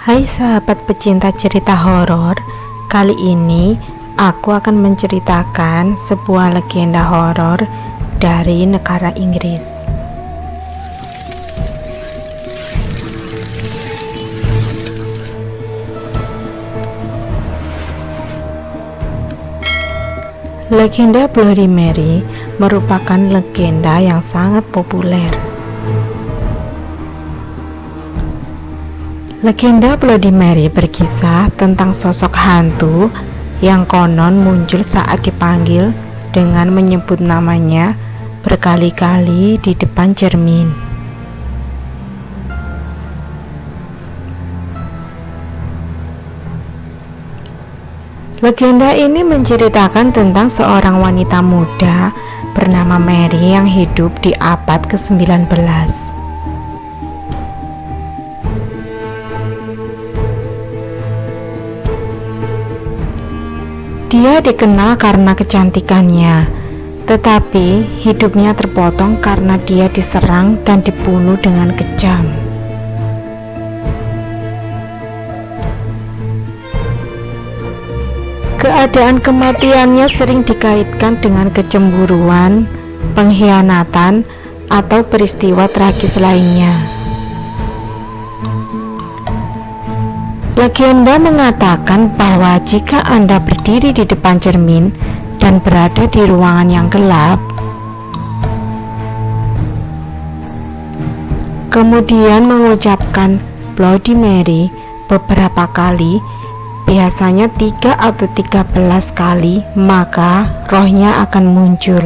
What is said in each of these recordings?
Hai sahabat pecinta cerita horor, kali ini aku akan menceritakan sebuah legenda horor dari negara Inggris. Legenda Bloody Mary merupakan legenda yang sangat populer. Legenda Bloody Mary berkisah tentang sosok hantu yang konon muncul saat dipanggil dengan menyebut namanya berkali-kali di depan cermin. Legenda ini menceritakan tentang seorang wanita muda bernama Mary yang hidup di abad ke-19. Dia dikenal karena kecantikannya, tetapi hidupnya terpotong karena dia diserang dan dibunuh dengan kejam. Keadaan kematiannya sering dikaitkan dengan kecemburuan, pengkhianatan, atau peristiwa tragis lainnya. Legenda mengatakan bahwa jika Anda berdiri di depan cermin dan berada di ruangan yang gelap, kemudian mengucapkan Bloody Mary beberapa kali, biasanya 3 atau 13 kali, maka rohnya akan muncul.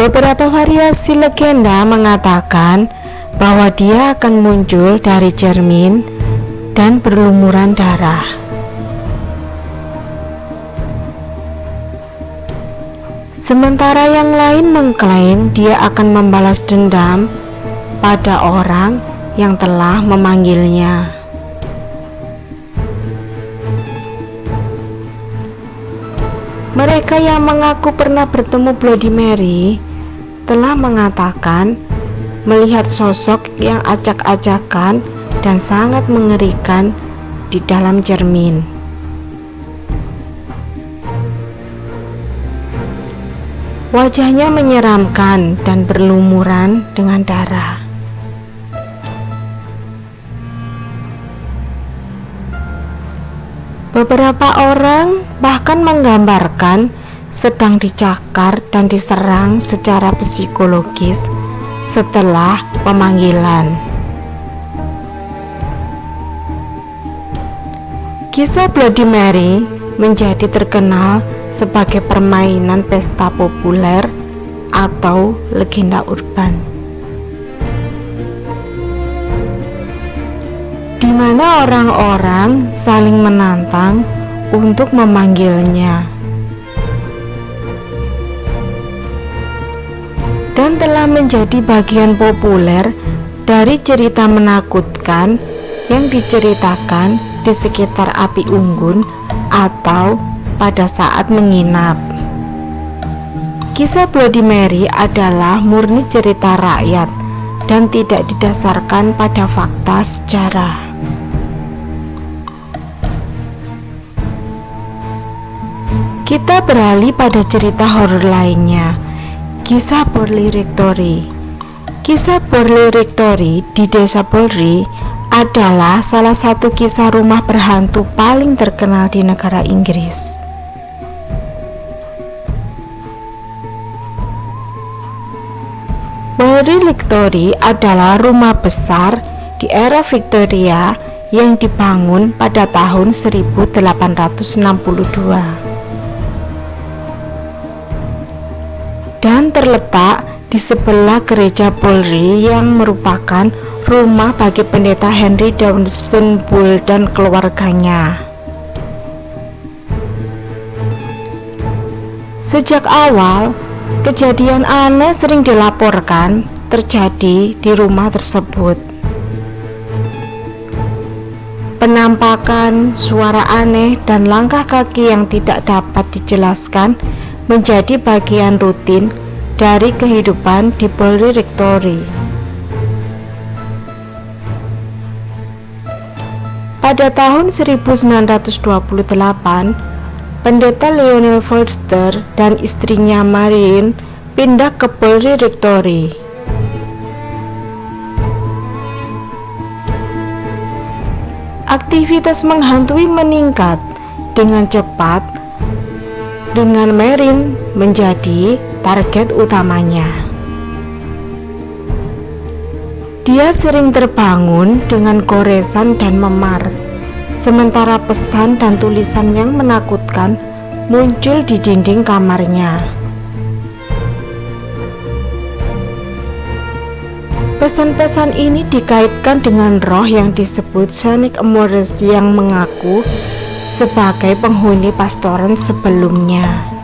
Beberapa variasi legenda mengatakan bahwa dia akan muncul dari cermin dan berlumuran darah. Sementara yang lain mengklaim dia akan membalas dendam pada orang yang telah memanggilnya. Mereka yang mengaku pernah bertemu Bloody Mary telah mengatakan melihat sosok yang acak-acakan dan sangat mengerikan di dalam cermin. Wajahnya menyeramkan dan berlumuran dengan darah. Beberapa orang bahkan menggambarkan sedang dicakar dan diserang secara psikologis setelah pemanggilan. Kisah Bloody Mary menjadi terkenal sebagai permainan pesta populer atau legenda urban, di mana orang-orang saling menantang untuk memanggilnya, dan telah menjadi bagian populer dari cerita menakutkan yang diceritakan di sekitar api unggun atau pada saat menginap. Kisah Bloody Mary adalah murni cerita rakyat dan tidak didasarkan pada fakta sejarah. Kita beralih pada cerita horor lainnya, kisah Borley Rectory. Kisah Borley Rectory di desa Borley adalah salah satu kisah rumah berhantu paling terkenal di negara Inggris. Borley Rectory adalah rumah besar di era Victoria yang dibangun pada tahun 1862. Dan terletak di sebelah gereja Borley yang merupakan rumah bagi pendeta Henry Dawson Bull dan keluarganya. Sejak awal, kejadian aneh sering dilaporkan terjadi di rumah tersebut. Penampakan, suara aneh, dan langkah kaki yang tidak dapat dijelaskan menjadi bagian rutin dari kehidupan di Polri Rectory. Pada tahun 1928, Pendeta Lionel Forster dan istrinya Marianne pindah ke Polri Rectory. Aktivitas menghantui meningkat dengan cepat, dengan Marianne menjadi target utamanya. Dia sering terbangun dengan goresan dan memar, sementara pesan dan tulisan yang menakutkan muncul di dinding kamarnya. Pesan-pesan ini dikaitkan dengan roh yang disebut Sonic Amores yang mengaku sebagai penghuni pastoran sebelumnya.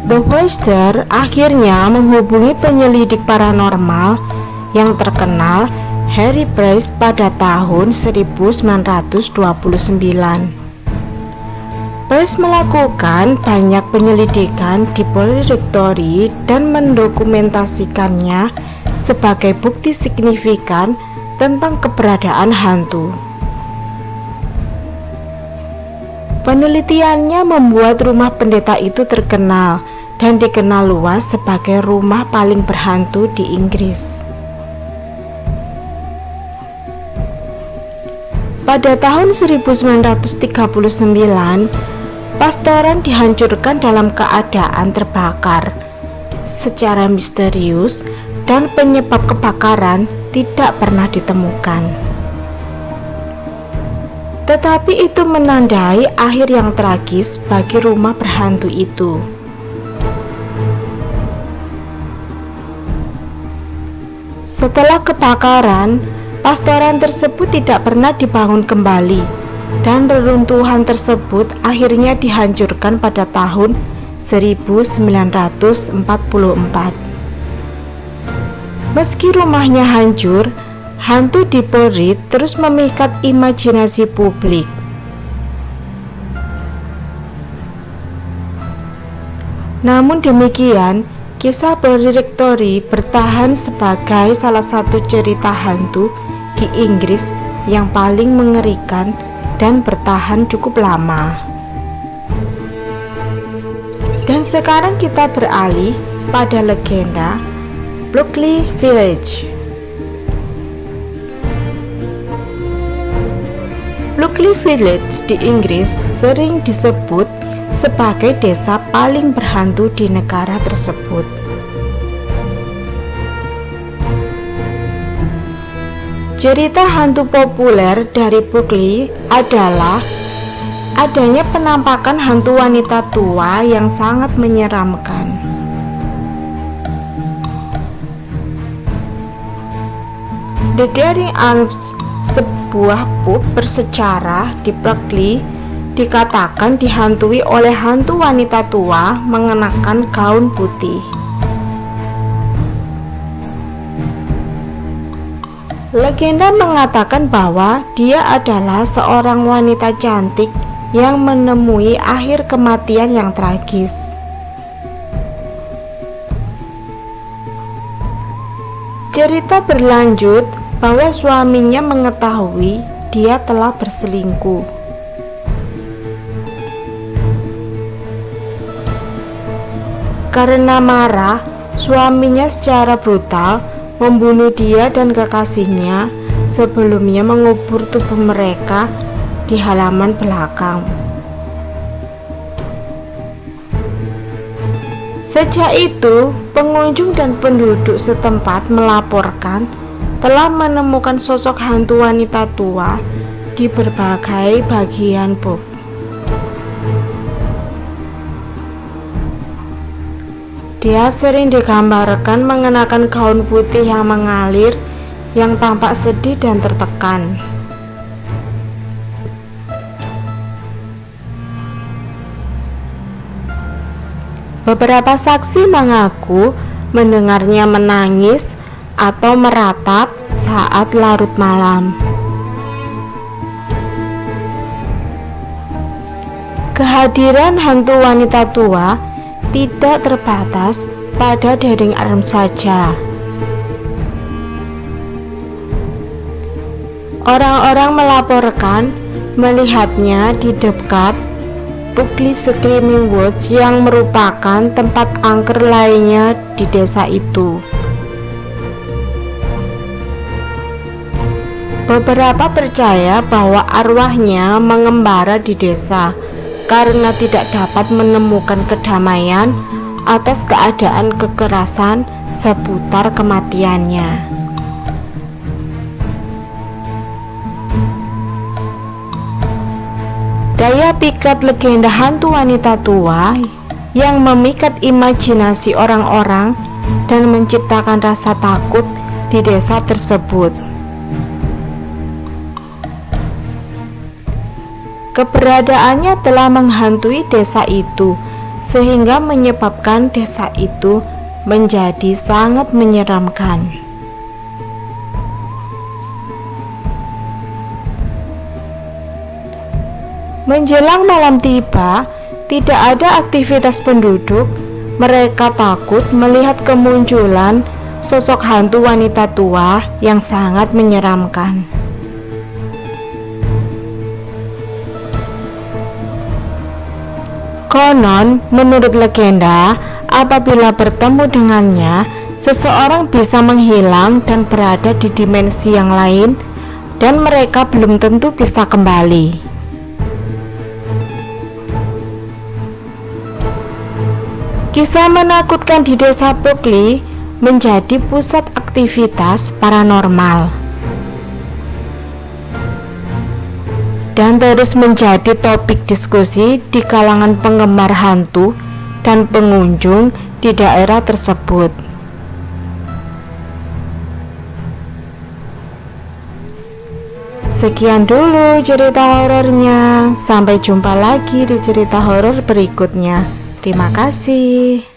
The Forster akhirnya menghubungi penyelidik paranormal yang terkenal Harry Price pada tahun 1929. Price melakukan banyak penyelidikan di Polri Rectory dan mendokumentasikannya sebagai bukti signifikan tentang keberadaan hantu. Penelitiannya membuat rumah pendeta itu terkenal dan dikenal luas sebagai rumah paling berhantu di Inggris. Pada tahun 1939, pastoran dihancurkan dalam keadaan terbakar secara misterius dan penyebab kebakaran tidak pernah ditemukan. Tetapi itu menandai akhir yang tragis bagi rumah berhantu itu. Setelah kebakaran, pastoran tersebut tidak pernah dibangun kembali dan reruntuhan tersebut akhirnya dihancurkan pada tahun 1944. Meski rumahnya hancur, hantu di Polri terus memikat imajinasi publik. Namun demikian, kisah Polri Rectory bertahan sebagai salah satu cerita hantu di Inggris yang paling mengerikan dan bertahan cukup lama. Dan sekarang kita beralih pada legenda Blockley Village. Blockley Village di Inggris sering disebut sebagai desa paling berhantu di negara tersebut. Cerita hantu populer dari Blockley adalah adanya penampakan hantu wanita tua yang sangat menyeramkan. The Daring Arms, sebuah pub bersejarah di Blockley, dikatakan dihantui oleh hantu wanita tua mengenakan gaun putih. Legenda mengatakan bahwa dia adalah seorang wanita cantik yang menemui akhir kematian yang tragis. Cerita berlanjut bahwa suaminya mengetahui dia telah berselingkuh. Karena marah, suaminya secara brutal membunuh dia dan kekasihnya sebelumnya mengubur tubuh mereka di halaman belakang. Sejak itu, pengunjung dan penduduk setempat melaporkan telah menemukan sosok hantu wanita tua di berbagai bagian pub. Dia sering digambarkan mengenakan gaun putih yang mengalir, yang tampak sedih dan tertekan. Beberapa saksi mengaku mendengarnya menangis atau meratap saat larut malam. Kehadiran hantu wanita tua tidak terbatas pada Dering Arem saja. Orang-orang melaporkan melihatnya di dekat Pugli Screaming Woods yang merupakan tempat angker lainnya di desa itu. Beberapa percaya bahwa arwahnya mengembara di desa karena tidak dapat menemukan kedamaian atas keadaan kekerasan seputar kematiannya. Daya pikat legenda hantu wanita tua yang memikat imajinasi orang-orang dan menciptakan rasa takut di desa tersebut. Keberadaannya telah menghantui desa itu, sehingga menyebabkan desa itu menjadi sangat menyeramkan. Menjelang malam tiba, tidak ada aktivitas penduduk. Mereka takut melihat kemunculan sosok hantu wanita tua yang sangat menyeramkan. Konon, menurut legenda, apabila bertemu dengannya, seseorang bisa menghilang dan berada di dimensi yang lain, dan mereka belum tentu bisa kembali. Kisah menakutkan di desa Pugli menjadi pusat aktivitas paranormal dan terus menjadi topik diskusi di kalangan penggemar hantu dan pengunjung di daerah tersebut. Sekian dulu cerita horornya. Sampai jumpa lagi di cerita horor berikutnya. Terima kasih.